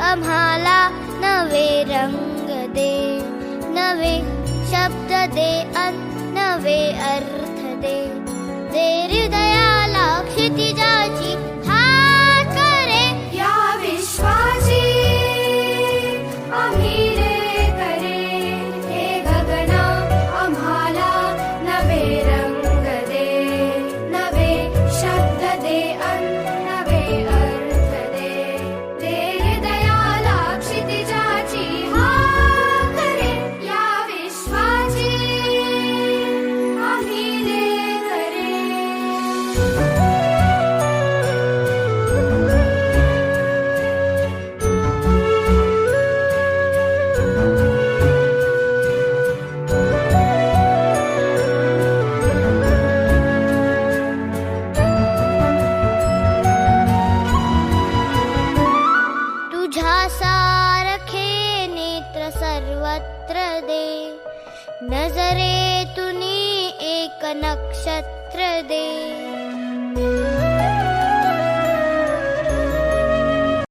आम्हाला नवे रंग दे, नवे शब्द दे अन नवे अर्थ दे. दे हृदयाला क्षितिजाची हात करे, या विश्वाची आम्ही रे करे. हे गगना आम्हाला नवे रंग दे, नवे शब्द दे अन नवे अर्थ दे. दे हृदयाला क्षितिजाची हात करे, या विश्वाची आम्ही रे करे. तुझ्या सारखे नेत्र सर्वत्र दे, नजरेतून एक नक्षत्र दे.